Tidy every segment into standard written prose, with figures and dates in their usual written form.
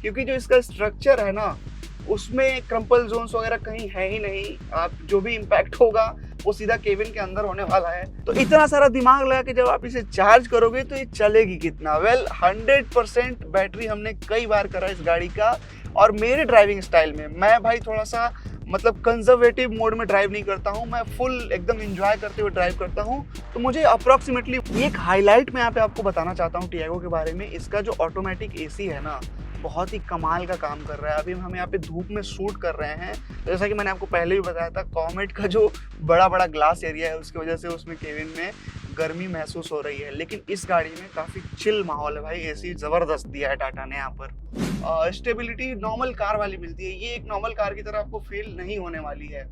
क्योंकि जो इसका स्ट्रक्चर है ना, उसमें क्रम्पल जोन्स वगैरह कहीं है ही नहीं। आप जो भी इम्पैक्ट होगा वो सीधा केबिन के अंदर होने वाला है। तो इतना सारा दिमाग लगा के जब आप इसे चार्ज करोगे तो ये चलेगी कितना? वेल 100% बैटरी हमने कई बार करा इस गाड़ी का। और मेरे ड्राइविंग स्टाइल में मैं भाई थोड़ा सा मतलब कंजर्वेटिव मोड में ड्राइव नहीं करता हूँ, मैं फुल एकदम एंजॉय करते हुए ड्राइव करता हूँ। तो मुझे अप्रॉक्सीमेटली एक हाईलाइट मैं यहाँ पे आपको बताना चाहता हूँ टियागो के बारे में। इसका जो ऑटोमेटिक एसी है ना, बहुत ही कमाल का काम कर रहा है। अभी हम यहाँ पे धूप में शूट कर रहे हैं, तो जैसा कि मैंने आपको पहले भी बताया था, कॉमेट का जो बड़ा बड़ा ग्लास एरिया है उसकी वजह से उसमें केबिन में गर्मी महसूस हो रही है। लेकिन इस गाड़ी में काफ़ी चिल माहौल है भाई। एसी ज़बरदस्त दिया है टाटा ने यहाँ पर। स्टेबिलिटी नॉर्मल कार वाली मिलती है, ये एक नॉर्मल कार की तरह आपको फील नहीं होने वाली है।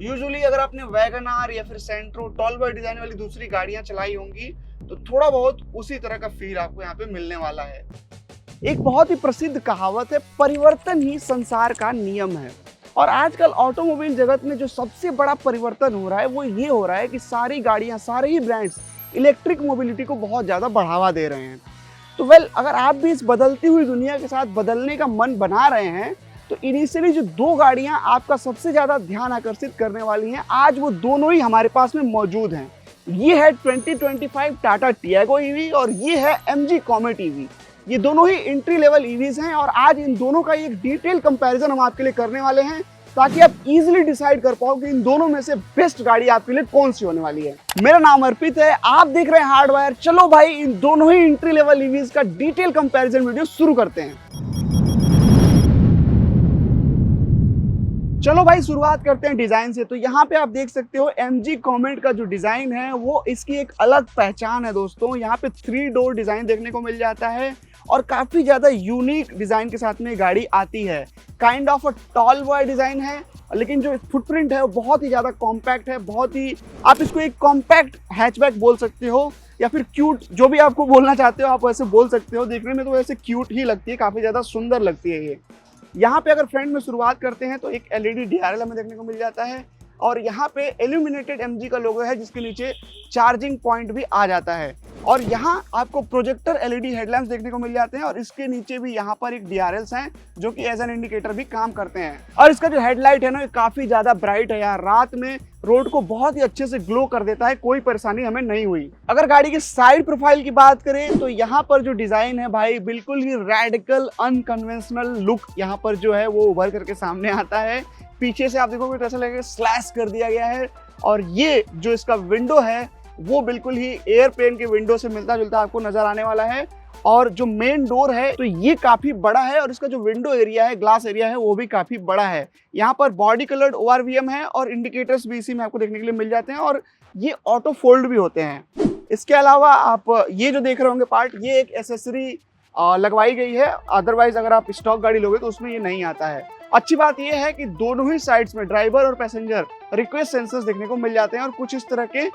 यूजुअली अगर आपने वैगन आर या फिर सेंट्रो टॉल बॉय डिज़ाइन वाली दूसरी गाड़ियाँ चलाई होंगी तो थोड़ा बहुत उसी तरह का फील आपको यहाँ पे मिलने वाला है। एक बहुत ही प्रसिद्ध कहावत है, परिवर्तन ही संसार का नियम है। और आजकल ऑटोमोबाइल जगत में जो सबसे बड़ा परिवर्तन हो रहा है वो ये हो रहा है कि सारी गाड़ियां, सारे ही ब्रांड्स इलेक्ट्रिक मोबिलिटी को बहुत ज़्यादा बढ़ावा दे रहे हैं। तो वेल, अगर आप भी इस बदलती हुई दुनिया के साथ बदलने का मन बना रहे हैं तो इनिशियली जो दो गाड़ियां आपका सबसे ज़्यादा ध्यान आकर्षित करने वाली हैं, आज वो दोनों ही हमारे पास में मौजूद हैं। ये है 2025 टाटा टियागो ईवी और ये है MG कॉमेट ईवी। ये दोनों ही एंट्री लेवल ईवीज हैं और आज इन दोनों का एक डिटेल कंपैरिजन हम आपके लिए करने वाले हैं, ताकि आप इजीली डिसाइड कर पाओ कि इन दोनों में से बेस्ट गाड़ी आपके लिए कौन सी होने वाली है। मेरा नाम अर्पित है, आप देख रहे हैं हार्डवायर। चलो भाई, इन दोनों ही एंट्री लेवल ईवीज का डिटेल कंपैरिजन वीडियो शुरू करते हैं। चलो भाई, शुरुआत करते हैं डिजाइन से। तो यहाँ पे आप देख सकते हो MG कॉमेट का जो डिजाइन है वो इसकी एक अलग पहचान है दोस्तों। यहाँ पे 3 डोर डिजाइन देखने को मिल जाता है और काफी ज्यादा यूनिक डिजाइन के साथ में गाड़ी आती है। Kind of a tall boy design है, लेकिन जो फुटप्रिंट है वो बहुत ही ज्यादा कॉम्पैक्ट है। बहुत ही, आप इसको एक कॉम्पैक्ट हैचबैक बोल सकते हो या फिर क्यूट, जो भी आपको बोलना चाहते हो आप वैसे बोल सकते हो। देखने में तो वैसे क्यूट ही लगती है, काफी ज्यादा सुंदर लगती है ये। यहाँ पे अगर फ्रंट में शुरुआत करते हैं तो एक LED DRL हमें देखने को मिल जाता है और यहाँ पे इल्यूमिनेटेड MG का लोगो है, जिसके नीचे चार्जिंग पॉइंट भी आ जाता है। और यहाँ आपको प्रोजेक्टर LED हेडलैम्प्स देखने को मिल जाते हैं और इसके नीचे भी यहाँ पर एक DRLs हैं जो कि एज एन इंडिकेटर भी काम करते हैं। और इसका जो हेडलाइट है ना, ये काफी ज्यादा ब्राइट है यार, रात में रोड को बहुत ही अच्छे से ग्लो कर देता है, कोई परेशानी हमें नहीं हुई। अगर गाड़ी के साइड प्रोफाइल की बात करें तो यहाँ पर जो डिजाइन है भाई, बिल्कुल ही रैडिकल अनकन्वेंशनल लुक यहाँ पर जो है वो उभर करके सामने आता है। पीछे से आप देखोगे तो ऐसा लगेगा स्लैश कर दिया गया है। और ये जो इसका विंडो है वो बिल्कुल ही एयरप्लेन के विंडो से मिलता जुलता आपको नजर आने वाला है। और जो मेन डोर है तो ये काफी बड़ा है और इसका जो विंडो एरिया है, ग्लास एरिया है, वो भी काफी बड़ा है। यहाँ पर बॉडी कलर्ड ORVM है और इंडिकेटर्स भी इसी में आपको देखने के लिए मिल जाते हैं और ये ऑटो फोल्ड भी होते हैं। इसके अलावा आप ये जो देख रहे होंगे पार्ट, ये एक एसेसरी लगवाई गई है। अदरवाइज अगर आप स्टॉक गाड़ी लोगे तो उसमें ये नहीं आता है। अच्छी बात यह है कि दोनों ही साइड्स में ड्राइवर और पैसेंजर रिक्वेस्ट सेंसर्स देखने को मिल जाते हैं और कुछ इस तरह के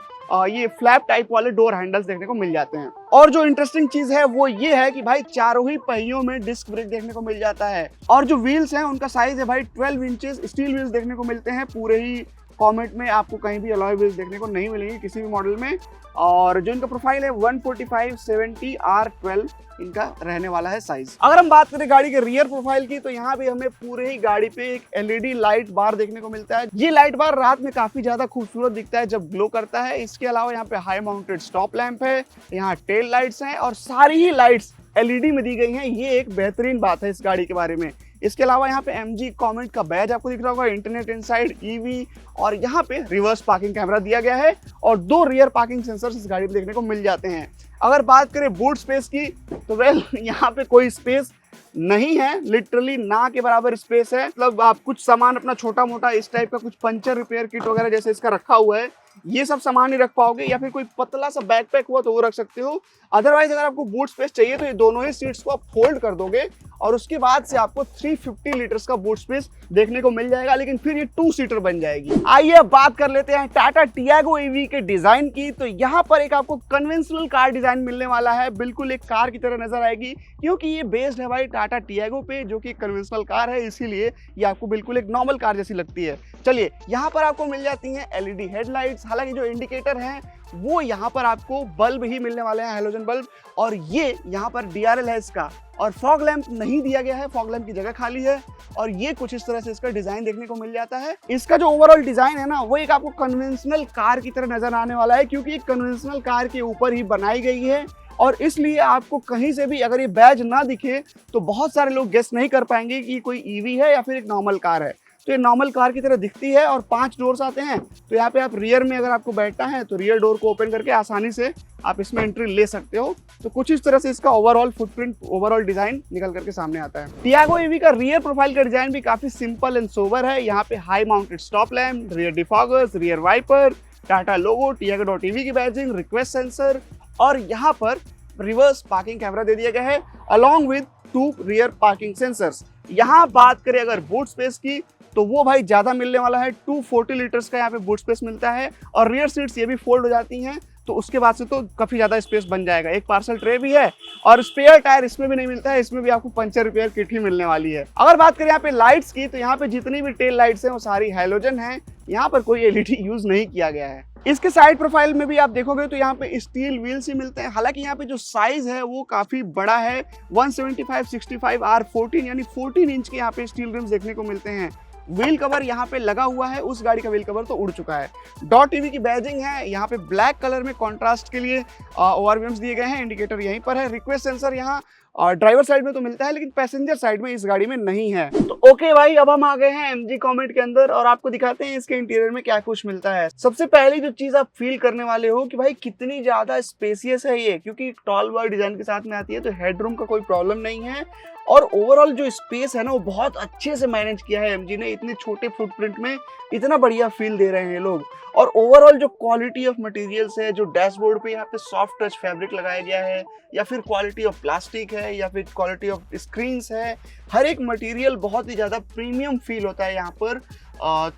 ये फ्लैप टाइप वाले डोर हैंडल्स देखने को मिल जाते हैं। और जो इंटरेस्टिंग चीज है वो ये है कि भाई चारों ही पहियों में डिस्क ब्रेक देखने को मिल जाता है। और जो व्हील्स हैं उनका साइज है भाई 12 इंचेस स्टील व्हील्स देखने को मिलते हैं। पूरे ही कॉमेट में आपको कहीं भी अलॉय व्हील्स देखने को नहीं मिलेंगे किसी भी मॉडल में। और जो इनका प्रोफाइल है 145/70R12 इनका रहने वाला है साइज। अगर हम बात करें गाड़ी के रियर प्रोफाइल की तो यहाँ भी हमें पूरे ही गाड़ी पे एक LED लाइट बार देखने को मिलता है। ये लाइट बार रात में काफी ज्यादा खूबसूरत दिखता है जब ग्लो करता है। इसके अलावा यहाँ पे हाई माउंटेड स्टॉप लैंप है, यहाँ टेल लाइट्स हैं और सारी ही लाइट्स LED में दी गई हैं। ये एक बेहतरीन बात है इस गाड़ी के बारे में। इसके अलावा यहाँ पे MG कॉमेट का बैज आपको दिख रहा होगा, इंटरनेट इनसाइड EV, और यहाँ पे रिवर्स पार्किंग कैमरा दिया गया है और 2 रियर पार्किंग सेंसर्स इस गाड़ी में देखने को मिल जाते हैं। अगर बात करें बूट स्पेस की तो वेल, यहाँ पे कोई स्पेस नहीं है, लिटरली ना के बराबर स्पेस है। मतलब आप कुछ सामान अपना छोटा मोटा इस टाइप का कुछ पंचर रिपेयर किट वगैरह जैसे इसका रखा हुआ है, ये सब सामान ही रख पाओगे, या फिर कोई पतला सा बैकपैक हुआ तो वो रख सकते हो। अदरवाइज अगर आपको बूट स्पेस चाहिए तो ये दोनों ही सीट्स को आप फोल्ड कर दोगे और उसके बाद से आपको 350 लीटर्स का बूट स्पेस देखने को मिल जाएगा, लेकिन फिर ये 2 सीटर बन जाएगी। आइए अब बात कर लेते हैं टाटा टियागो ईवी के डिजाइन की। तो यहाँ पर एक आपको कन्वेंशनल कार डिजाइन मिलने वाला है, बिल्कुल एक कार की तरह नजर आएगी, क्योंकि ये बेस्ड है भाई टाटा टियागो पे जो कि कन्वेंशनल कार है, इसीलिए ये आपको बिल्कुल एक नॉर्मल कार जैसी लगती है। चलिए, यहाँ पर आपको मिल जाती है LED हेडलाइट्स, हालांकि जो इंडिकेटर है वो यहाँ पर आपको बल्ब ही मिलने वाले हैं, हैलोजन बल्ब, और ये यहाँ पर DRL है इसका, और फॉग लैंप नहीं दिया गया है, फॉग लैंप की जगह खाली है। और ये कुछ इस तरह से इसका डिजाइन देखने को मिल जाता है। इसका जो ओवरऑल डिजाइन है ना वो एक आपको कन्वेंशनल कार की तरह नजर आने वाला है, क्योंकि एक कन्वेंशनल कार के ऊपर ही बनाई गई है, और इसलिए आपको कहीं से भी अगर ये बैज ना दिखे तो बहुत सारे लोग गेस नहीं कर पाएंगे कि कोई ईवी है या फिर एक नॉर्मल कार है। तो ये नॉर्मल कार की तरह दिखती है और 5 डोर्स आते हैं। तो यहाँ पे आप रियर में अगर आपको बैठना है तो रियर डोर को ओपन करके आसानी से आप इसमें एंट्री ले सकते हो। तो कुछ इस तरह से इसका ओवरऑल फुटप्रिंट, ओवरऑल डिजाइन निकल करके सामने आता है। टियागो ईवी का रियर प्रोफाइल का डिजाइन भी काफी सिंपल एंड सोबर है। यहाँ पे high mounted stop lamp, rear defoggers, rear wiper, Tata logo, tiago.ev की बैजिंग, रिक्वेस्ट सेंसर, और यहाँ पर रिवर्स पार्किंग कैमरा दे दिया गया है along with 2 rear parking sensors. यहाँ बात करें अगर बूट स्पेस की तो वो भाई ज्यादा मिलने वाला है, 240 लीटर्स का यहाँ पे बूट स्पेस मिलता है, और रियर सीट्स ये भी फोल्ड हो जाती हैं, तो उसके बाद से तो काफी ज्यादा स्पेस बन जाएगा। एक पार्सल ट्रे भी है, और स्पेयर टायर इसमें भी नहीं मिलता है, इसमें भी आपको पंचर रिपेयर किट ही मिलने वाली है। अगर बात करें यहाँ पे लाइट्स की तो यहाँ पे जितनी भी टेल लाइट्स हैं वो सारी हैलोजन है, यहाँ पर कोई LED यूज नहीं किया गया है। इसके साइड प्रोफाइल में भी आप देखोगे तो यहाँ पे स्टील व्हील्स ही मिलते हैं। हालांकि यहाँ पे जो साइज है वो काफी बड़ा है, 175/65 R14 यानी 14 इंच के यहाँ पे स्टील रिम्स देखने को मिलते हैं। व्हील कवर यहाँ पे लगा हुआ है, उस गाड़ी का व्हील कवर तो उड़ चुका है। .ev की बैजिंग है, यहाँ पे ब्लैक कलर में कॉन्ट्रास्ट के लिए ORVMs दिए गए हैं, इंडिकेटर यहीं पर है। रिक्वेस्ट सेंसर यहाँ ड्राइवर साइड में तो मिलता है, लेकिन पैसेंजर साइड में इस गाड़ी में नहीं है। तो ओके भाई, अब हम आ गए हैं MG कॉमेंट के अंदर और आपको दिखाते हैं इसके इंटीरियर में क्या कुछ मिलता है। सबसे पहली जो चीज आप फील करने वाले हो कि भाई कितनी ज्यादा स्पेसियस है ये, क्योंकि टॉल बॉय डिजाइन के साथ में आती है तो हेडरूम का कोई प्रॉब्लम नहीं है, और ओवरऑल जो स्पेस है ना वो बहुत अच्छे से मैनेज किया है MG ने। इतने छोटे फुटप्रिंट में इतना बढ़िया फील दे रहे हैं लोग। और ओवरऑल जो क्वालिटी ऑफ मटेरियल्स है, जो डैशबोर्ड पे यहाँ पे सॉफ्ट टच फैब्रिक लगाया गया है, या फिर क्वालिटी ऑफ प्लास्टिक है, या फिर क्वालिटी ऑफ स्क्रीन्स है, हर एक मटेरियल बहुत ही ज़्यादा प्रीमियम फील होता है यहाँ पर।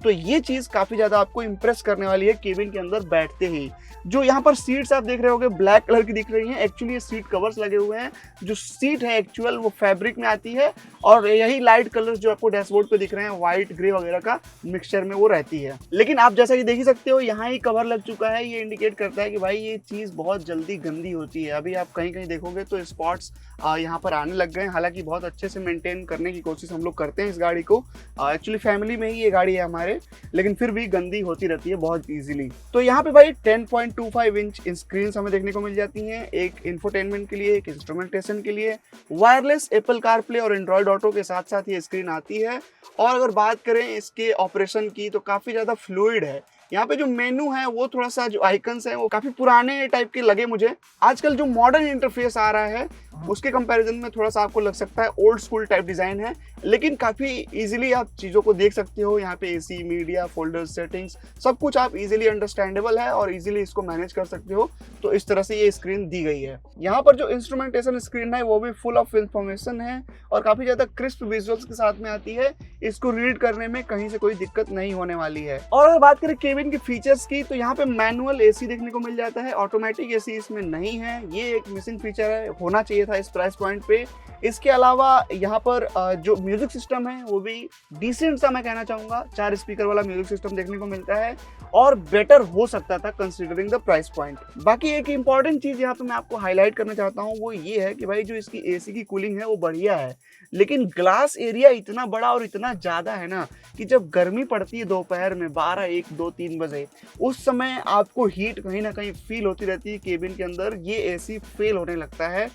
तो ये चीज़ काफ़ी ज़्यादा आपको इम्प्रेस करने वाली है केबिन के अंदर बैठते ही। जो यहाँ पर सीट्स आप देख रहे होगे ब्लैक कलर की दिख रही हैं, एक्चुअली ये सीट कवर्स लगे हुए हैं। जो सीट है एक्चुअल वो फैब्रिक में आती है, और यही लाइट कलर्स जो आपको डैशबोर्ड पे दिख रहे हैं व्हाइट ग्रे वगैरह का मिक्सचर में वो रहती है। लेकिन आप जैसा कि देख ही सकते हो यहाँ ही कवर लग चुका है, ये इंडिकेट करता है कि भाई ये चीज़ बहुत जल्दी गंदी होती है। अभी आप कहीं कहीं देखोगे तो स्पॉट्स यहाँ पर आने लग गए हैं। हालांकि बहुत अच्छे से मेंटेन करने की कोशिश हम लोग करते हैं इस गाड़ी को, एक्चुअली फैमिली में ही ये गाड़ी है हमारे, लेकिन फिर भी गंदी होती रहती है बहुत इजीली। तो यहाँ पे भाई 10.25 इंच स्क्रीन हमें देखने को मिल जाती हैं, एक इंफोटेनमेंट के लिए, एक इंस्ट्रूमेंटेशन के लिए, वायरलेस एप्पल कारप्ले और एंड्रॉयड ऑटो के साथ साथ ये स्क्रीन आती है। और अगर बात करें इसके ऑपरेशन की तो काफ़ी ज़्यादा फ्लूइड है। यहाँ पे जो मेनू है वो थोड़ा सा, जो आइकन्स हैं वो काफ़ी पुराने टाइप के लगे मुझे। आजकल जो मॉडर्न इंटरफेस आ रहा है उसके कंपैरिजन में थोड़ा सा आपको लग सकता है ओल्ड स्कूल टाइप डिज़ाइन है, लेकिन काफ़ी इजीली आप चीज़ों को देख सकते हो। यहाँ पे AC, मीडिया, फोल्डर्स, सेटिंग्स, सब कुछ आप इजीली अंडरस्टैंडेबल है और इजीली इसको मैनेज कर सकते हो। तो इस तरह से ये स्क्रीन दी गई है। यहाँ पर जो इंस्ट्रूमेंटेशन स्क्रीन है वो भी फुल ऑफ इंफॉर्मेशन है और काफ़ी ज़्यादा क्रिस्प विजुअल्स के साथ में आती है। इसको रीड करने में कहीं से कोई दिक्कत नहीं होने वाली है। और अगर बात करें केबिन के फीचर्स की तो यहाँ पे मैनुअल AC देखने को मिल जाता है, ऑटोमेटिक AC इसमें नहीं है। ये एक मिसिंग फीचर है, होना चाहिए था इस प्राइस पॉइंट पे। इसके अलावा यहाँ पर जो म्यूजिक सिस्टम है वो भी डिसेंट सा मैं कहना चाहूँगा, 4 स्पीकर वाला म्यूजिक सिस्टम देखने को मिलता है और बेटर हो सकता था कंसीडरिंग द प्राइस पॉइंट। बाकी एक इंपॉर्टेंट चीज़ यहाँ पे मैं आपको हाईलाइट करना चाहता हूँ वो ये है कि भाई जो इसकी AC की कूलिंग है वो बढ़िया है, लेकिन ग्लास एरिया इतना बड़ा और इतना ज़्यादा है ना कि जब गर्मी पड़ती है दोपहर में 12, 1, 2, 3 बजे, उस समय आपको हीट कहीं ना कहीं फील होती रहती है केबिन के अंदर। ये AC फेल होने लगता है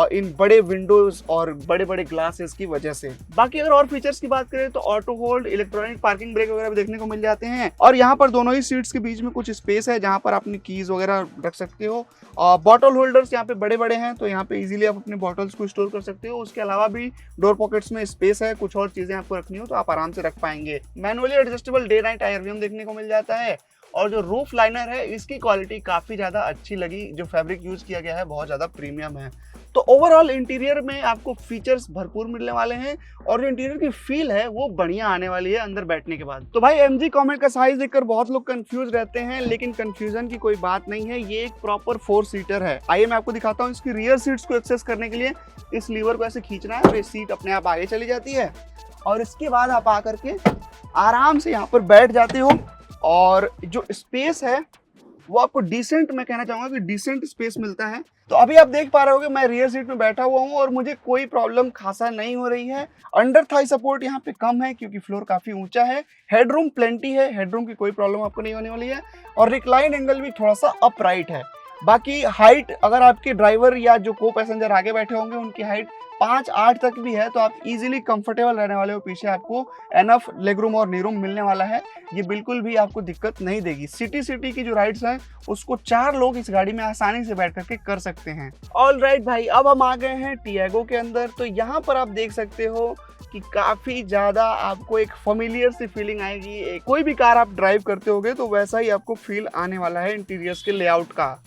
इन बड़े विंडोज और बड़े बड़े ग्लासेस की वजह से। बाकी अगर और फीचर्स की बात करें तो auto hold, electronic parking brake वगैरह भी देखने को मिल जाते हैं। और यहाँ पर दोनों ही सीट्स के बीच में कुछ स्पेस है जहाँ पर अपनी कीज वगैरह रख सकते हो। बॉटल होल्डर्स यहाँ पे बड़े बड़े हैं तो यहाँ पे इजीली आप अपने बॉटल्स को स्टोर कर सकते हो। उसके अलावा भी डोर पॉकेट्स में स्पेस है, कुछ और चीजें आपको रखनी हो तो आप आराम से रख पाएंगे। Manually adjustable day night IRVM देखने को मिल जाता है। और जो रूफ लाइनर है इसकी क्वालिटी काफ़ी ज़्यादा अच्छी लगी, जो फैब्रिक यूज़ किया गया है बहुत ज़्यादा प्रीमियम है। तो ओवरऑल इंटीरियर में आपको फीचर्स भरपूर मिलने वाले हैं और जो इंटीरियर की फील है वो बढ़िया आने वाली है अंदर बैठने के बाद। तो भाई MG कॉमेंट का साइज देखकर बहुत लोग कंफ्यूज रहते हैं, लेकिन कंफ्यूजन की कोई बात नहीं है। ये एक प्रॉपर 4 सीटर है। आइए मैं आपको दिखाता हूँ। इसकी रियर सीट्स को एक्सेस करने के लिए इस लीवर को ऐसे खींचना है और ये सीट अपने आप आगे चली जाती है और इसके बाद आप आकर के आराम से यहाँ पर बैठ जाते हो और जो स्पेस है वो आपको डिसेंट, मैं कहना चाहूंगा कि डिसेंट स्पेस मिलता है। तो अभी आप देख पा रहे होगे मैं रियर सीट में बैठा हुआ हूँ और मुझे कोई प्रॉब्लम खासा नहीं हो रही है। अंडर थाई सपोर्ट यहाँ पे कम है क्योंकि फ्लोर काफी ऊंचा है। हेडरूम प्लेंटी है, हेडरूम की कोई प्रॉब्लम आपको नहीं होने वाली है। और रिक्लाइन एंगल भी थोड़ा सा अपराइट है। बाकी हाइट, अगर आपके ड्राइवर या जो को पैसेंजर आगे बैठे होंगे उनकी हाइट 5'8" तक भी है तो आप इजीली कंफर्टेबल रहने वाले हो। पीछे आपको एनफ लेग रूम और नी रूम मिलने वाला है, ये बिल्कुल भी आपको दिक्कत नहीं देगी। सिटी की जो राइड्स हैं उसको 4 लोग इस गाड़ी में आसानी से बैठ करके कर सकते हैं। ऑल राइट भाई, अब हम आ गए हैं टियागो के अंदर। तो यहाँ पर आप देख सकते हो कि काफी ज्यादा आपको एक फेमिलियर सी फीलिंग आएगी। कोई भी कार आप ड्राइव करते होगे तो वैसा ही आपको फील आने वाला है इंटीरियर्स के लेआउट का।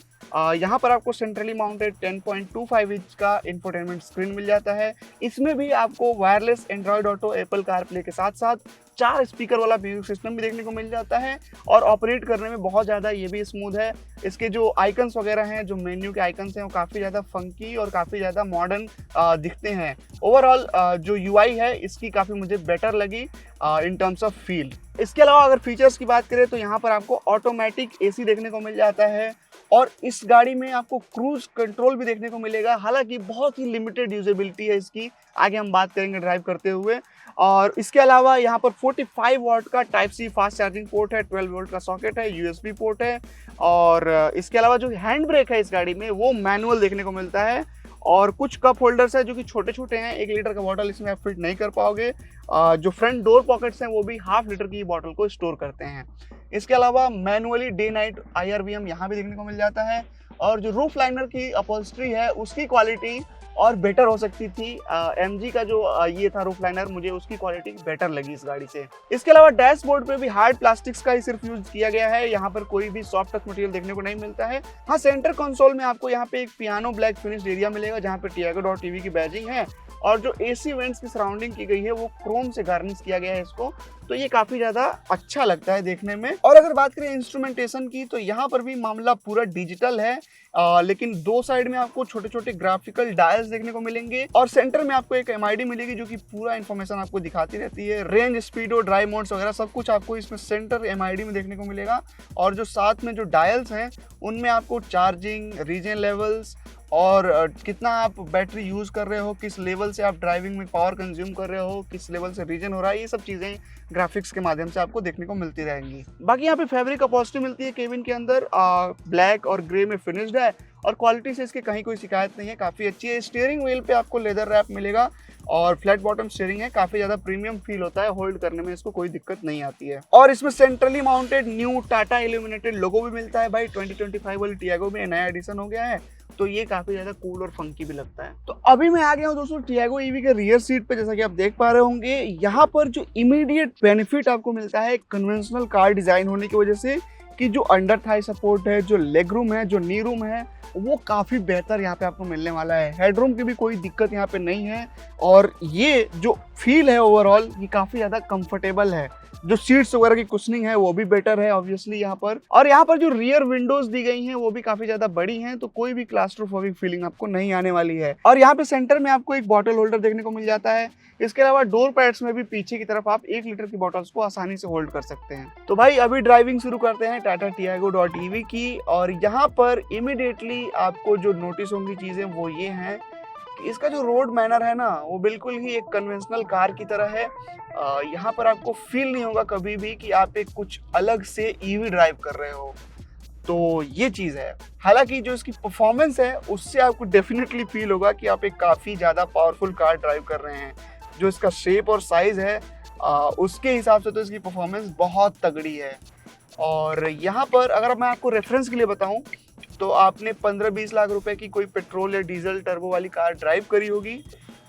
यहाँ पर आपको सेंट्रली माउंटेड 10.25 इंच का इंफोटेनमेंट स्क्रीन मिल जाता है। इसमें भी आपको wireless Android auto, Apple CarPlay के साथ साथ 4 स्पीकर वाला म्यूजिक सिस्टम भी देखने को मिल जाता है और ऑपरेट करने में बहुत ज़्यादा ये भी स्मूथ है। इसके जो आइकन्स वगैरह हैं, जो मेन्यू के आइकन्स हैं, वो काफ़ी ज़्यादा फंकी और काफ़ी ज़्यादा मॉडर्न दिखते हैं। ओवरऑल जो यूआई है इसकी काफ़ी मुझे बेटर लगी इन टर्म्स ऑफ फील। इसके अलावा अगर फीचर्स की बात करें तो यहाँ पर आपको ऑटोमेटिक एसी देखने को मिल जाता है और इस गाड़ी में आपको क्रूज कंट्रोल भी देखने को मिलेगा। हालांकि बहुत ही लिमिटेड यूजेबिलिटी है इसकी, आगे हम बात करेंगे ड्राइव करते हुए। और इसके अलावा यहाँ पर 45 वाट का type C fast charging port है, 12 वोल्ट का सॉकेट है, यूएसबी पोर्ट है। और इसके अलावा जो हैंड ब्रेक है इस गाड़ी में वो मैनुअल देखने को मिलता है और कुछ कप होल्डर्स है जो कि छोटे छोटे हैं। 1 लीटर का बॉटल इसमें आप फिट नहीं कर पाओगे। जो फ्रंट डोर पॉकेट्स हैं वो भी ½ लीटर की बॉटल को स्टोर करते हैं। इसके अलावा मैनुअली डे नाइट IRVM यहाँ भी देखने को मिल जाता है और जो रूफ लाइनर की अपॉल्स्ट्री है उसकी क्वालिटी और बेटर हो सकती थी। MG का जो ये था रूफ लाइनर, मुझे उसकी क्वालिटी बेटर लगी इस गाड़ी से। इसके अलावा डैशबोर्ड पे भी हार्ड प्लास्टिक्स का ही सिर्फ यूज किया गया है, यहाँ पर कोई भी सॉफ्ट टच मटेरियल देखने को नहीं मिलता है। हाँ, सेंटर कंसोल में आपको यहाँ पे एक पियानो ब्लैक फिनिश्ड एरिया मिलेगा जहाँ पे Tiago.tv की बैजिंग है और जो AC वेंट्स की सराउंडिंग की गई है वो क्रोम से गार्निश किया गया है इसको, तो ये काफी ज्यादा अच्छा लगता है देखने में। और अगर बात करें इंस्ट्रूमेंटेशन की तो यहाँ पर भी मामला पूरा डिजिटल है, लेकिन 2 साइड में आपको छोटे छोटे ग्राफिकल डायल्स देखने को मिलेंगे और सेंटर में आपको एक MID मिलेगी जो कि पूरा इन्फॉर्मेशन आपको दिखाती रहती है। रेंज, स्पीडो, ड्राइव मोड्स वगैरह सब कुछ आपको इसमें सेंटर MID में देखने को मिलेगा। और जो साथ में जो डायल्स हैं उनमें आपको चार्जिंग, रीजन लेवल्स और कितना आप बैटरी यूज़ कर रहे हो, किस लेवल से आप ड्राइविंग में पावर कंज्यूम कर रहे हो, किस लेवल से रीजन हो रहा है, ये सब चीज़ें ग्राफिक्स के माध्यम से आपको देखने को मिलती रहेंगी। बाकी यहाँ पे फैब्रिक अपॉल्स्ट्री मिलती है केबिन के अंदर, ब्लैक और ग्रे में फिनिश्ड है और क्वालिटी से इसके कहीं कोई शिकायत नहीं है, काफ़ी अच्छी है। स्टीयरिंग व्हील पे आपको लेदर रैप मिलेगा और फ्लैट बॉटम स्टीयरिंग है, काफ़ी ज़्यादा प्रीमियम फील होता है, होल्ड करने में इसको कोई दिक्कत नहीं आती है। और इसमें centrally mounted new Tata illuminated logo भी मिलता है भाई। 2025 वाली टियागो में नया एडिशन हो गया है तो ये काफी ज्यादा कूल और फंकी भी लगता है। तो अभी मैं आ गया हूँ दोस्तों टियागो ईवी के रियर सीट पे। जैसा कि आप देख पा रहे होंगे यहाँ पर जो इमीडिएट बेनिफिट आपको मिलता है कन्वेंशनल कार डिजाइन होने की वजह से कि जो अंडर थाई सपोर्ट है, जो लेग रूम है, जो नी रूम है, वो काफ़ी बेहतर यहाँ पे आपको मिलने वाला है। हेडरूम की भी कोई दिक्कत यहाँ पे नहीं है और ये जो फील है ओवरऑल ये काफ़ी ज़्यादा कंफर्टेबल है। जो सीट्स वगैरह की कुशनिंग है वो भी बेटर है ऑब्वियसली यहाँ पर। और यहाँ पर जो रियर विंडोज दी गई हैं वो भी काफ़ी ज़्यादा बड़ी हैं तो कोई भी क्लास्ट्रोफोबिक फीलिंग आपको नहीं आने वाली है। और यहाँ पे सेंटर में आपको एक बॉटल होल्डर देखने को मिल जाता है। इसके अलावा डोर पैड्स में भी पीछे की तरफ आप 1 लीटर की बॉटल्स को आसानी से होल्ड कर सकते हैं। तो भाई अभी ड्राइविंग शुरू करते हैं टाटा Tiago.ev की। और यहाँ पर इमीडिएटली आपको जो नोटिस होंगी चीज़ें वो ये हैं कि इसका जो रोड मैनर है ना वो बिल्कुल ही एक कन्वेंशनल कार की तरह है। यहाँ पर आपको फील नहीं होगा कभी भी कि आप एक कुछ अलग से ईवी ड्राइव कर रहे हो, तो ये चीज़ है। हालांकि जो इसकी परफॉर्मेंस है उससे आपको डेफिनेटली फील होगा कि आप एक काफ़ी ज़्यादा पावरफुल कार ड्राइव कर रहे हैं। जो इसका शेप और साइज़ है उसके हिसाब से तो इसकी परफॉर्मेंस बहुत तगड़ी है। और यहाँ पर अगर मैं आपको रेफरेंस के लिए बताऊँ तो आपने 15-20 लाख रुपए की कोई पेट्रोल या डीजल टर्बो वाली कार ड्राइव करी होगी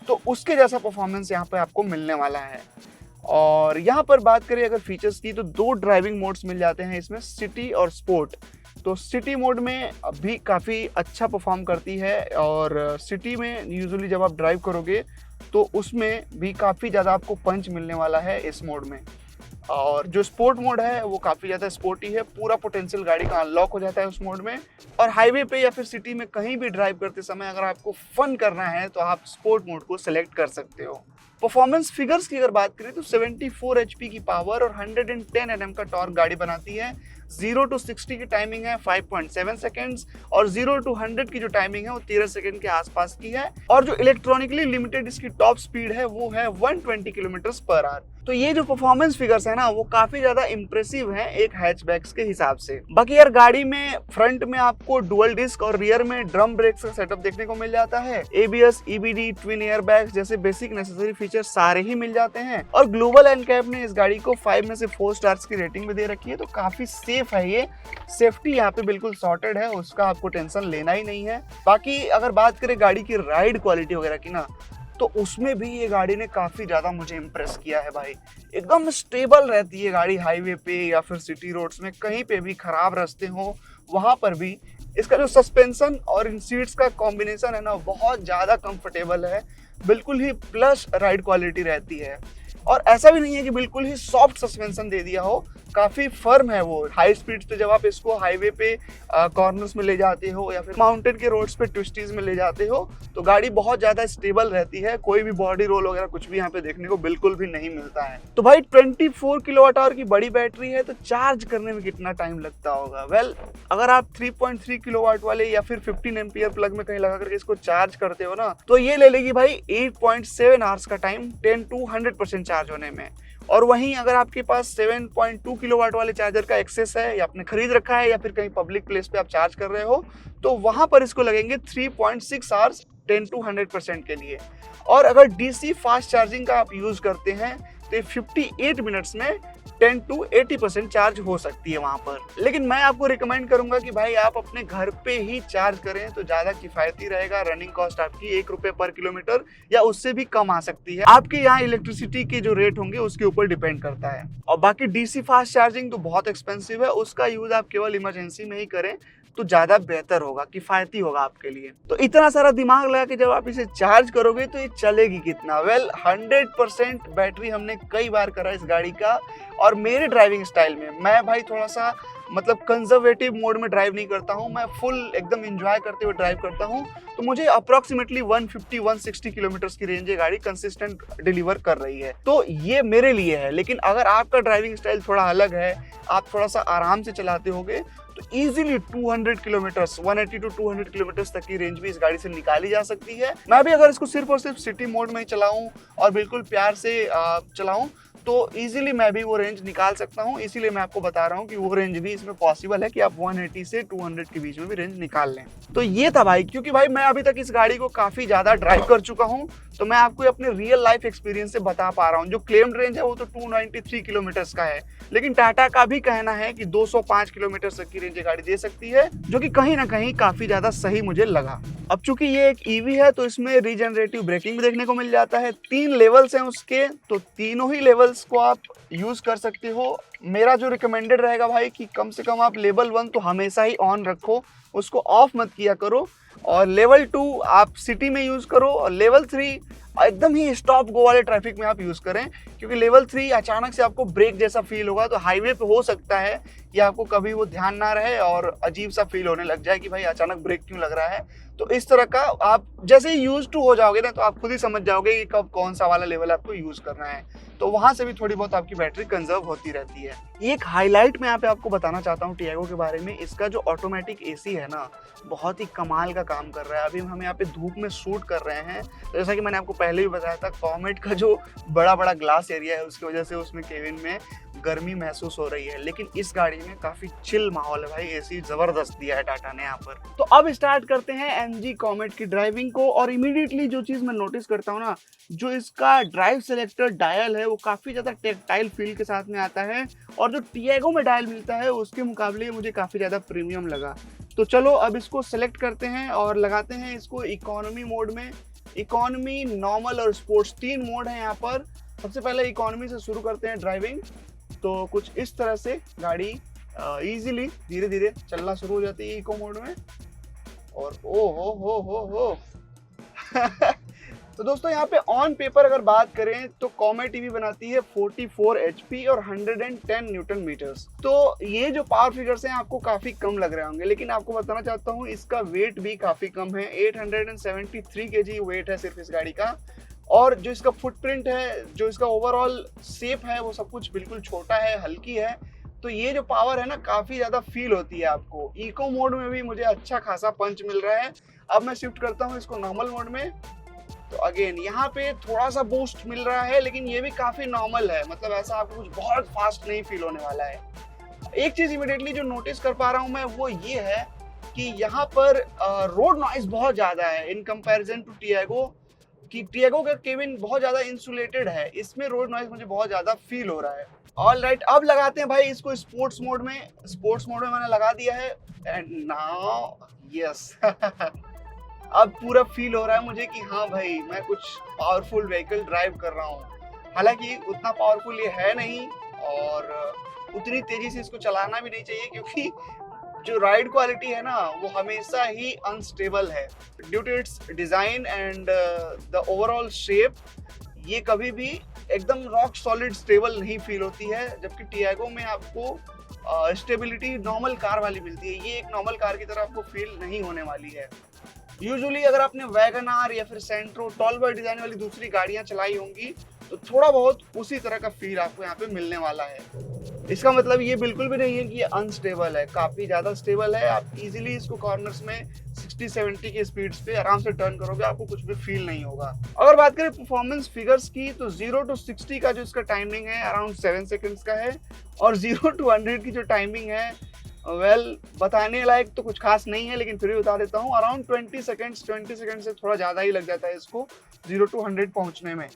तो उसके जैसा परफॉर्मेंस यहाँ पे आपको मिलने वाला है। और यहाँ पर बात करें अगर फीचर्स की तो 2 ड्राइविंग मोड्स मिल जाते हैं इसमें, सिटी और स्पोर्ट। तो सिटी मोड में भी काफ़ी अच्छा परफॉर्म करती है और सिटी में यूजुअली जब आप ड्राइव करोगे तो उसमें भी काफ़ी ज़्यादा आपको पंच मिलने वाला है इस मोड में। और जो स्पोर्ट मोड है वो काफ़ी ज़्यादा स्पोर्टी है, पूरा पोटेंशियल गाड़ी का अनलॉक हो जाता है उस मोड में। और हाईवे पे या फिर सिटी में कहीं भी ड्राइव करते समय अगर आपको फन करना है तो आप स्पोर्ट मोड को सिलेक्ट कर सकते हो। परफॉर्मेंस फिगर्स की अगर बात करें तो 74 HP की पावर और 110 Nm का टॉर्क गाड़ी बनाती है। 0 to 60 की टाइमिंग है 5.7 सेकेंड्स और 0 to 100 की जो टाइमिंग है वो 13 सेकंड के आसपास की है। और जो इलेक्ट्रॉनिकली लिमिटेड इसकी टॉप स्पीड है वो है 120 किलोमीटर पर आवर। तो ये जो परफॉर्मेंस फिगर्स है ना वो काफी ज्यादा इंप्रेसिव हैं एक हैचबैक्स के हिसाब से। बाकी यार गाड़ी में फ्रंट में आपको डुअल डिस्क और रियर में ड्रम ब्रेक्स का सेटअप देखने को मिल जाता है। ABS, EBD, twin air bags जैसे बेसिक नेसेसरी फीचर सारे ही मिल जाते हैं। और ग्लोबल एनकैप ने इस गाड़ी को 5 में से 4 स्टार्स की रेटिंग भी दे रखी है, तो काफी सेफ है ये। सेफ्टी यहाँ पे बिल्कुल सॉर्टेड है, उसका आपको टेंशन लेना ही नहीं है। बाकी अगर बात करें गाड़ी की राइड क्वालिटी वगैरह की ना, तो उसमें भी ये गाड़ी ने काफी ज्यादा मुझे इम्प्रेस किया है भाई। एकदम स्टेबल रहती है गाड़ी हाईवे पे या फिर सिटी रोड्स में, कहीं पे भी खराब रास्ते हो वहां पर भी। इसका जो सस्पेंशन और इन सीट्स का कॉम्बिनेशन है ना बहुत ज्यादा कंफर्टेबल है, बिल्कुल ही प्लस राइड क्वालिटी रहती है। और ऐसा भी नहीं है कि बिल्कुल ही सॉफ्ट सस्पेंशन दे दिया हो, काफी फर्म है वो। हाई स्पीड पे जब आप इसको हाईवे पे कॉर्नर्स में ले जाते हो या फिर माउंटेन के रोड्स पे ट्विस्टीज में ले जाते हो तो गाड़ी बहुत ज्यादा स्टेबल रहती है। कोई भी बॉडी रोल वगैरह कुछ भी यहाँ पे देखने को बिल्कुल भी नहीं मिलता है। तो भाई 24 किलोवाट आवर की बड़ी बैटरी है, तो चार्ज करने में कितना टाइम लगता होगा? वेल, अगर आप 3.3 किलोवाट वाले या फिर 15 एम्पियर प्लग में कहीं लगा करके इसको चार्ज करते हो ना, तो ये ले लेगी भाई 8.7 आवर्स का टाइम 10 to 100% चार्ज होने में। और वहीं अगर आपके पास 7.2 किलोवाट वाले चार्जर का एक्सेस है या आपने खरीद रखा है या फिर कहीं पब्लिक प्लेस पे आप चार्ज कर रहे हो, तो वहां पर इसको लगेंगे 3.6 आवर्स 10 to 100% के लिए। और अगर DC फास्ट चार्जिंग का आप यूज करते हैं तो ये 58 मिनट्स में 10 to 80% चार्ज हो सकती है वहां पर। लेकिन मैं आपको रिकमेंड करूंगा कि भाई आप अपने घर पे ही चार्ज करें तो ज्यादा किफायती रहेगा। रनिंग कॉस्ट आपकी 1 रुपए पर किलोमीटर या उससे भी कम आ सकती है। आपके यहाँ इलेक्ट्रिसिटी के जो रेट होंगे उसके ऊपर डिपेंड करता है। और बाकी DC फास्ट चार्जिंग तो बहुत एक्सपेंसिव है, उसका यूज आप केवल इमरजेंसी में ही करें तो ज्यादा बेहतर होगा, किफायती होगा आपके लिए। तो इतना सारा दिमाग लगा के जब आप इसे चार्ज करोगे तो ये चलेगी कितना? वेल, 100% बैटरी हमने कई बार करा इस गाड़ी का। और मेरे ड्राइविंग स्टाइल में मैं भाई थोड़ा सा मतलब कंजर्वेटिव मोड में ड्राइव नहीं करता हूँ, मैं फुल एकदम एंजॉय करते हुए ड्राइव करता हूँ। तो मुझे अप्रोक्सीमेटली 150-160 किलोमीटर की रेंज ये गाड़ी कंसिस्टेंट डिलीवर कर रही है, तो ये मेरे लिए है। लेकिन अगर आपका ड्राइविंग स्टाइल थोड़ा अलग है, आप थोड़ा सा आराम से चलाते होगे, तो इजीली 200 किलोमीटर्स 180 to 200 किलोमीटर्स तक की रेंज भी इस गाड़ी से निकाली जा सकती है। मैं भी अगर इसको सिर्फ और सिर्फ सिटी मोड में ही चलाऊं और बिल्कुल प्यार से चलाऊं तो इजीली मैं भी वो रेंज निकाल सकता हूं। इसीलिए मैं आपको बता रहा हूं कि वो रेंज भी इसमें पॉसिबल है कि आप 180 से 200 के बीच में भी रेंज निकाल लें। तो ये था भाई, क्योंकि भाई मैं अभी तक इस गाड़ी को काफी ज्यादा ड्राइव कर चुका हूं, तो मैं आपको अपने रियल लाइफ एक्सपीरियंस से बता पा रहा हूं। जो क्लेम्ड रेंज है वो तो 293 किलोमीटर्स का है, लेकिन टाटा का भी कहना है कि 205 किलोमीटर तक की रेंज ये गाड़ी दे सकती है, जो कि कहीं ना कहीं काफी ज्यादा सही मुझे लगा। अब चूंकि ये एक ईवी है तो इसमें रीजनरेटिव ब्रेकिंग भी देखने को मिल जाता है। 3 लेवल्स हैं उसके, तो तीनों ही लेवल्स को आप यूज कर सकते हो। मेरा जो रिकमेंडेड रहेगा भाई कि कम से कम आप लेवल 1 तो हमेशा ही ऑन रखो, उसको ऑफ मत किया करो। और लेवल 2 आप सिटी में यूज करो और लेवल 3 एकदम ही स्टॉप गो वाले ट्रैफिक में आप यूज करें, क्योंकि लेवल 3 अचानक से आपको ब्रेक जैसा फील होगा। तो हाईवे पे हो सकता है कि आपको कभी वो ध्यान ना रहे और अजीब सा फील होने लग जाए कि भाई अचानक ब्रेक क्यों लग रहा है। तो इस तरह का आप जैसे ही यूज टू हो जाओगे ना, तो आप खुद ही समझ जाओगे कि कब कौन सा वाला लेवल आपको यूज करना है। तो वहां से भी थोड़ी बहुत आपकी बैटरी कंजर्व होती रहती है। एक हाईलाइट मैं यहाँ पे आपको बताना चाहता हूँ टियागो के बारे में, इसका जो ऑटोमेटिक एसी है ना बहुत ही कमाल का काम कर रहा है। अभी हम यहाँ पे धूप में शूट कर रहे हैं, तो जैसा कि मैंने आपको पहले भी बताया था, कॉमेट का जो बड़ा बड़ा ग्लास एरिया है उसकी वजह से उसमें केबिन में गर्मी महसूस हो रही है, लेकिन इस गाड़ी में काफी चिल माहौल है भाई। एसी जबरदस्त दिया है टाटा ने यहाँ पर। तो अब स्टार्ट करते हैं MG कॉमेट की ड्राइविंग को। और इमीडिएटली जो चीज मैं नोटिस करता हूँ ना, जो इसका ड्राइव सेलेक्टर डायल है वो काफी ज्यादा टेक्टाइल फील के साथ में आता है, और जो टियागो में डायल मिलता है उसके मुकाबले मुझे काफी ज्यादा प्रीमियम लगा। तो चलो अब इसको सेलेक्ट करते हैं और लगाते हैं इसको इकोनॉमी मोड में। इकोनॉमी, नॉर्मल और स्पोर्ट्स 3 मोड है यहाँ पर। सबसे पहले इकोनॉमी से शुरू करते हैं ड्राइविंग। तो कुछ इस तरह से गाड़ी इजीली धीरे धीरे चलना शुरू हो जाती है इको मोड में। और ओ हो तो दोस्तों यहाँ पे ऑन पेपर अगर बात करें तो कॉमेट ईवी बनाती है 44 HP और 110 न्यूटन मीटर्स। तो ये जो पावर फिगर्स हैं आपको काफी कम लग रहे होंगे, लेकिन आपको बताना चाहता हूँ इसका वेट भी काफी कम है। 873 kg वेट है सिर्फ इस गाड़ी का। और जो इसका फुटप्रिंट है, जो इसका ओवरऑल शेप है, वो सब कुछ बिल्कुल छोटा है, हल्की है। तो ये जो पावर है ना, काफ़ी ज़्यादा फील होती है आपको। इको मोड में भी मुझे अच्छा खासा पंच मिल रहा है। अब मैं शिफ्ट करता हूँ इसको नॉर्मल मोड में, तो अगेन यहाँ पे थोड़ा सा बूस्ट मिल रहा है, लेकिन ये भी काफ़ी नॉर्मल है, मतलब ऐसा आपको कुछ बहुत फास्ट नहीं फील होने वाला है। एक चीज़ इमीडिएटली जो नोटिस कर पा रहा हूँ मैं, वो ये है कि यहाँ पर रोड नॉइज बहुत ज़्यादा है इन कंपैरिजन टू टियागो, कि टियागो का केबिन बहुत ज़्यादा इंसुलेटेड है, इसमें रोड नॉइज मुझे बहुत ज़्यादा फील हो रहा है। ऑल राइट, अब लगाते हैं भाई इसको स्पोर्ट्स मोड में। स्पोर्ट्स मोड में मैंने लगा दिया है एंड नाउ यस अब पूरा फील हो रहा है मुझे कि हाँ भाई, मैं कुछ पावरफुल व्हीकल ड्राइव कर रहा हूँ। हालांकि उतना पावरफुल ये है नहीं और उतनी तेजी से इसको चलाना भी नहीं चाहिए, क्योंकि जो राइड क्वालिटी है ना, वो हमेशा ही अनस्टेबल है due to its design and the overall shape. ये कभी भी एकदम रॉक सॉलिड स्टेबल नहीं फील होती है, जबकि टियागो में आपको स्टेबिलिटी नॉर्मल कार वाली मिलती है। ये एक नॉर्मल कार की तरह आपको फील नहीं होने वाली है। यूजुअली अगर आपने वैगन आर या फिर सेंट्रो टॉल बॉय डिजाइन वाली दूसरी गाड़ियां चलाई होंगी, तो थोड़ा बहुत उसी तरह का फील आपको यहाँ पे मिलने वाला है। इसका मतलब ये बिल्कुल भी नहीं है कि ये अनस्टेबल है, काफ़ी ज़्यादा स्टेबल है। आप इजीली इसको कॉर्नर्स में 60-70 की स्पीड्स पे आराम से टर्न करोगे, आपको कुछ भी फील नहीं होगा। अगर बात करें परफॉर्मेंस फिगर्स की, तो 0 to 60 का जो इसका टाइमिंग है अराउंड 7 सेकेंड्स का है, और 0 to 100 की जो टाइमिंग है बताने लायक तो कुछ खास नहीं है, लेकिन फिर भी बता देता हूँ, अराउंड 20 सेकेंड से थोड़ा ज़्यादा ही लग जाता है इसको 0 to 100 पहुँचने में।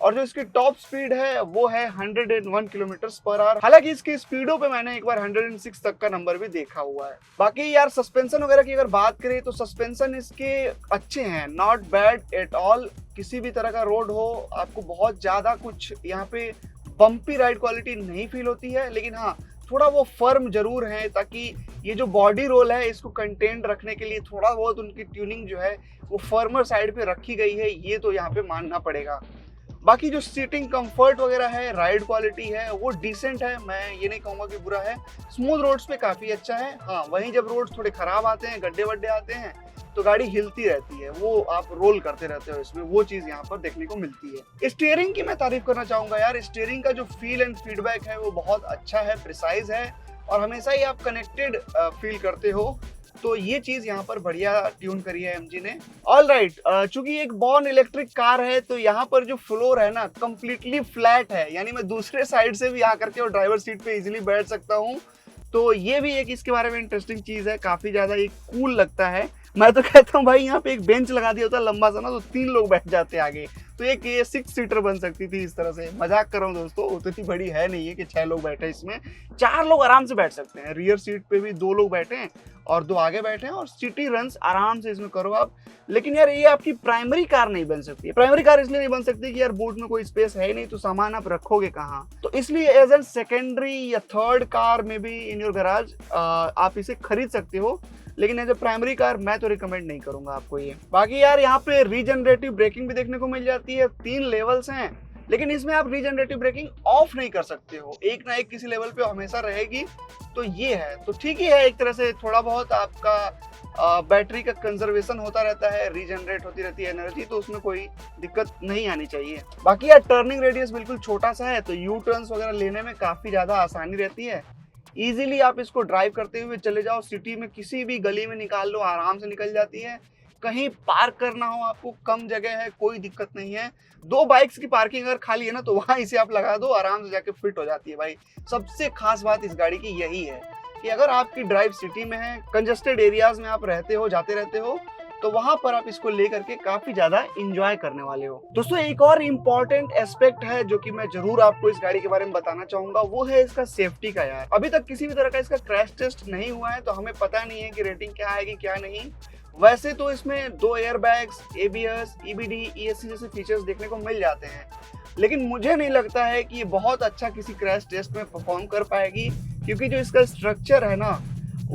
और जो इसकी टॉप स्पीड है वो है 101 किलोमीटर्स पर आवर। हालांकि इसकी स्पीडों पे मैंने एक बार 106 तक का नंबर भी देखा हुआ है। बाकी यार सस्पेंशन वगैरह की अगर बात करें, तो सस्पेंशन इसके अच्छे हैं, नॉट बैड एट ऑल। किसी भी तरह का रोड हो, आपको बहुत ज़्यादा कुछ यहाँ पे बम्पी राइड क्वालिटी नहीं फील होती है, लेकिन हाँ थोड़ा वो फर्म जरूर है, ताकि ये जो बॉडी रोल है इसको कंटेंट रखने के लिए थोड़ा बहुत उनकी ट्यूनिंग जो है वो फर्मर साइड पे रखी गई है, ये तो यहाँ पे मानना पड़ेगा। बाकी जो सीटिंग कंफर्ट वगैरह है, राइड क्वालिटी है, वो डिसेंट है, मैं ये नहीं कहूँगा कि बुरा है। स्मूथ रोड्स पे काफ़ी अच्छा है। हाँ, वहीं जब रोड थोड़े ख़राब आते हैं, गड्ढे वड्ढे आते हैं, तो गाड़ी हिलती रहती है, वो आप रोल करते रहते हो इसमें, वो चीज़ यहाँ पर देखने को मिलती है। स्टीयरिंग की मैं तारीफ करना चाहूँगा यार। स्टीयरिंग का जो फील एंड फीडबैक है वो बहुत अच्छा है, प्रिसाइज है, और हमेशा ही आप कनेक्टेड फील करते हो। तो ये चीज यहाँ पर बढ़िया ट्यून करी है एमजी ने। ऑल राइट, चूंकि एक बॉर्न इलेक्ट्रिक कार है, तो यहाँ पर जो फ्लोर है ना, कंप्लीटली फ्लैट है, यानी मैं दूसरे साइड से भी आकर के और ड्राइवर सीट पे इजीली बैठ सकता हूँ। तो ये भी एक इसके बारे में इंटरेस्टिंग चीज है, काफी ज्यादा एक कूल लगता है। मैं तो कहता हूँ भाई, यहाँ पे एक बेंच लगा दिया होता लंबा सा ना, तो 3 लोग बैठ जाते आगे, तो एक ये 6 सीटर बन सकती थी इस तरह से। मजाक कर रहा हूँ दोस्तों, उतनी बड़ी है नहीं है कि 6 लोग बैठे, इसमें 4 लोग आराम से बैठ सकते हैं। रियर सीट पे भी 2 लोग बैठे हैं और 2 आगे बैठे हैं, और सिटी रन्स आराम से इसमें करो आप। लेकिन यार ये आपकी प्राइमरी कार नहीं बन सकती है। प्राइमरी कार इसलिए नहीं बन सकती कि यार बूट में कोई स्पेस है ही नहीं, तो सामान आप रखोगे कहाँ। तो इसलिए एज एन सेकेंडरी या थर्ड कार में भी इन योर गैराज आप इसे खरीद सकते हो, लेकिन एज ए प्राइमरी कार मैं तो रिकमेंड नहीं करूंगा आपको ये। बाकी यार यहाँ पे रीजनरेटिव ब्रेकिंग भी देखने को मिल जाती है। 3 लेवल्स हैं, लेकिन इसमें आप रीजनरेटिव ब्रेकिंग ऑफ नहीं कर सकते हो, एक ना एक किसी लेवल पे हमेशा रहेगी। तो ये है, तो ठीक ही है, एक तरह से थोड़ा बहुत आपका बैटरी का कंजर्वेशन होता रहता है, रीजनरेट होती रहती है एनर्जी, तो उसमें कोई दिक्कत नहीं आनी चाहिए। बाकी यार टर्निंग रेडियस बिल्कुल छोटा सा है, तो यू टर्न्स वगैरह लेने में काफ़ी ज़्यादा आसानी रहती है। इजीली आप इसको ड्राइव करते हुए चले जाओ, सिटी में किसी भी गली में निकाल लो, आराम से निकल जाती है। कहीं पार्क करना हो आपको, कम जगह है, कोई दिक्कत नहीं है। 2 बाइक्स की पार्किंग अगर खाली है ना, तो वहाँ इसे आप लगा दो, आराम से जाके फिट हो जाती है भाई। सबसे खास बात इस गाड़ी की यही है कि अगर आपकी ड्राइव सिटी में है, कंजस्टेड एरियाज में आप रहते हो, जाते रहते हो, तो वहां पर आप इसको लेकर के काफी ज्यादा इंजॉय करने वाले हो। दोस्तों एक और इम्पोर्टेंट एस्पेक्ट है जो कि मैं जरूर आपको इस गाड़ी के बारे में बताना चाहूंगा, वो है इसका सेफ्टी का। यार अभी तक किसी भी तरह का इसका क्रैश टेस्ट नहीं हुआ है, तो हमें पता नहीं है कि रेटिंग क्या आएगी क्या नहीं। वैसे तो इसमें 2 एयरबैग्स, ABS, EBD, ESC जैसे फीचर्स देखने को मिल जाते हैं, लेकिन मुझे नहीं लगता है कि ये बहुत अच्छा किसी क्रैश टेस्ट में परफॉर्म कर पाएगी, क्योंकि जो इसका स्ट्रक्चर है ना,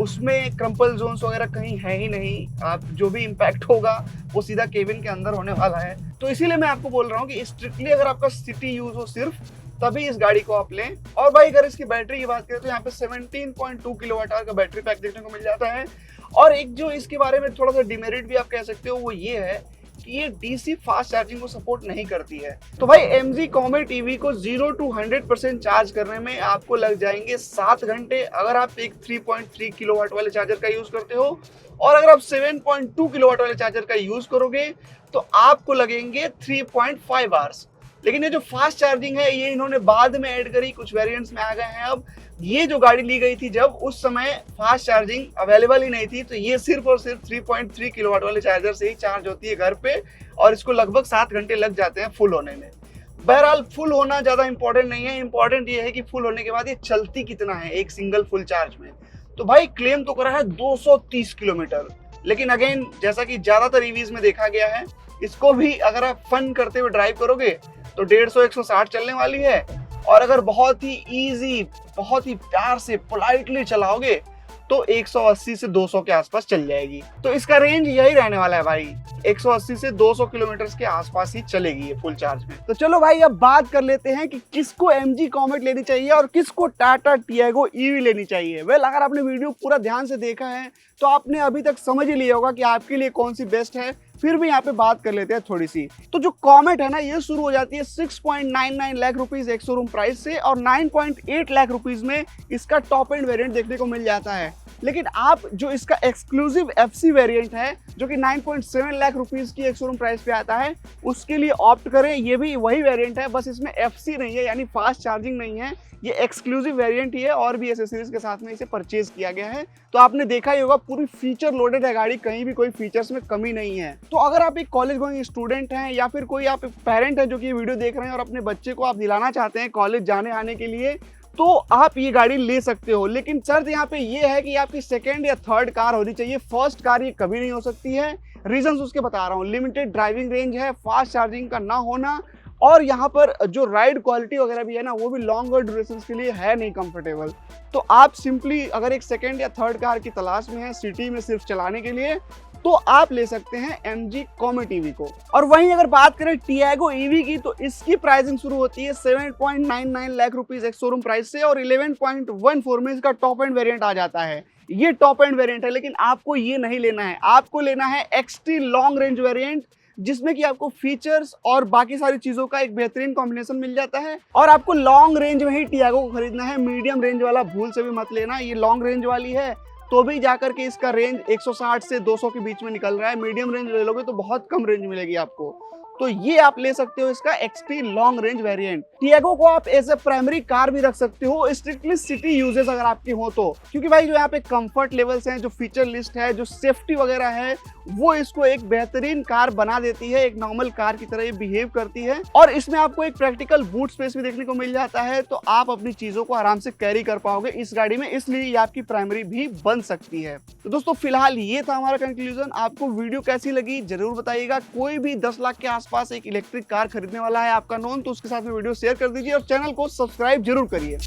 उसमें क्रम्पल जोन्स वगैरह कहीं है ही नहीं। आप जो भी इम्पैक्ट होगा वो सीधा केबिन के अंदर होने वाला है। तो इसीलिए मैं आपको बोल रहा हूँ कि स्ट्रिक्टली अगर आपका सिटी यूज हो सिर्फ, तभी इस गाड़ी को आप लें। और भाई अगर इसकी बैटरी की बात करें, तो यहाँ पे 17.2 किलोवाट आवर का बैटरी पैक देखने को मिल जाता है। और एक जो इसके बारे में थोड़ा सा डिमेरिट भी आप कह सकते हो, वो ये है कि ये डीसी फास्ट चार्जिंग को सपोर्ट नहीं करती है। तो भाई MG कॉमेट EV को 0 to 100% चार्ज करने में आपको लग जाएंगे 7 घंटे अगर आप एक 3.3 किलोवाट वाले चार्जर का यूज करते हो, और अगर आप 7.2 किलोवाट वाले चार्जर का यूज करोगे तो आपको लगेंगे 3.5 आवर्स। लेकिन ये जो फास्ट चार्जिंग है ये इन्होंने बाद में ऐड करी, कुछ वेरिएंट्स में आ गए हैं। अब ये जो गाड़ी ली गई थी जब उस समय फास्ट चार्जिंग अवेलेबल ही नहीं थी, तो ये सिर्फ और सिर्फ 3.3 किलोवाट वाले चार्जर से ही चार्ज होती है घर पे, और इसको लगभग 7 घंटे लग जाते हैं फुल होने में। बहरहाल फुल होना ज्यादा इंपॉर्टेंट नहीं है, इंपॉर्टेंट ये है कि फुल होने के बाद ये चलती कितना है एक सिंगल फुल चार्ज में। तो भाई क्लेम तो करा है 230 किलोमीटर, लेकिन अगेन जैसा कि ज्यादातर ईवीज में देखा गया है, इसको भी अगर आप फन करते हुए ड्राइव करोगे तो 150-160 चलने वाली है, और अगर बहुत ही इजी, बहुत ही प्यार से पोलाइटली चलाओगे तो 180 से 200 के आसपास चल जाएगी। तो इसका रेंज यही रहने वाला है भाई, 180 से 200 किलोमीटर के आसपास ही चलेगी ये फुल चार्ज में। तो चलो भाई अब बात कर लेते हैं कि किसको MG कॉमेट लेनी चाहिए और किसको टाटा टियागो EV लेनी चाहिए। वेल, अगर आपने वीडियो पूरा ध्यान से देखा है तो आपने अभी तक समझ ही लिया होगा कि आपके लिए कौन सी बेस्ट है। फिर भी यहाँ पे बात कर लेते हैं थोड़ी सी। तो जो कॉमेट है ना, ये शुरू हो जाती है 6.99 लाख रुपीज एक शोरूम प्राइस से, और 9.8 लाख रुपीज में इसका टॉप एंड वेरिएंट देखने को मिल जाता है। लेकिन आप जो इसका एक्सक्लूसिव FC वेरिएंट है जो कि 9.7 लाख रुपीज की एक शोरूम प्राइस पे आता है, उसके लिए ऑप्ट करें। ये भी वही वेरिएंट है, बस इसमें FC नहीं है, यानी फास्ट चार्जिंग नहीं है। ये एक्सक्लूसिव वेरिएंट ही है, और भी एसेसरीज के साथ में इसे परचेज किया गया है। तो आपने देखा ही होगा पूरी फीचर लोडेड है गाड़ी, कहीं भी कोई फीचर्स में कमी नहीं है। तो अगर आप एक कॉलेज गोइंग स्टूडेंट हैं या फिर कोई आप पेरेंट हैं जो कि ये वीडियो देख रहे हैं और अपने बच्चे को आप दिलाना चाहते हैं कॉलेज जाने आने के लिए, तो आप ये गाड़ी ले सकते हो। लेकिन शर्त यहाँ पे ये है कि आपकी सेकंड या थर्ड कार होनी चाहिए, फर्स्ट कार ये कभी नहीं हो सकती है। रीजंस उसके बता रहा हूँ, लिमिटेड ड्राइविंग रेंज है, फास्ट चार्जिंग का ना होना, और यहाँ पर जो राइड क्वालिटी वगैरह भी है ना, वो भी लॉन्गर ड्यूरेशन के लिए है नहीं कंफर्टेबल। तो आप सिंपली अगर एक सेकंड या थर्ड कार की तलाश में है सिटी में सिर्फ चलाने के लिए, तो आप ले सकते हैं MG कॉमेट EV को। और वहीं अगर बात करें टियागो EV की, तो इसकी प्राइसिंग शुरू होती है 7.99 लाख रुपीज एक शोरूम प्राइस से, और 11.14 में इसका टॉप एंड वेरिएंट आ जाता है। ये टॉप एंड वेरिएंट है, लेकिन आपको ये नहीं लेना है, आपको लेना है XT लॉन्ग रेंज वेरिएंट, जिसमें कि आपको फीचर्स और बाकी सारी चीजों का एक बेहतरीन कॉम्बिनेशन मिल जाता है। और आपको लॉन्ग रेंज में ही टियागो को खरीदना है, मीडियम रेंज वाला भूल से भी मत लेना। ये लॉन्ग रेंज वाली है तो भी जाकर के इसका रेंज 160 से 200 के बीच में निकल रहा है। मीडियम रेंज ले लोगे तो बहुत कम रेंज मिलेगी आपको। तो ये आप ले सकते हो इसका XT long range variant. Tiago को आप एज ए प्राइमरी कार भी रख सकते हो, स्ट्रिक्टली सिटी यूजेस अगर आपकी हो तो, क्योंकि भाई जो यहाँ पे कंफर्ट लेवल्स हैं, जो फीचर लिस्ट है, जो सेफ्टी वगैरह है, वो इसको एक बेहतरीन कार बना देती है, एक नॉर्मल कार की तरह ये बिहेव करती है। और इसमें आपको एक प्रैक्टिकल बूट स्पेस भी देखने को मिल जाता है, तो आप अपनी चीजों को आराम से कैरी कर पाओगे इस गाड़ी में, इसलिए ये आपकी प्राइमरी भी बन सकती है। तो दोस्तों फिलहाल ये था हमारा कंक्लूजन। आपको वीडियो कैसी लगी जरूर बताइएगा। कोई भी 10 लाख के आसपास एक इलेक्ट्रिक कार खरीदने वाला है आपका नोन, तो उसके साथ में वीडियो शेयर कर दीजिए और चैनल को सब्सक्राइब जरूर करिए।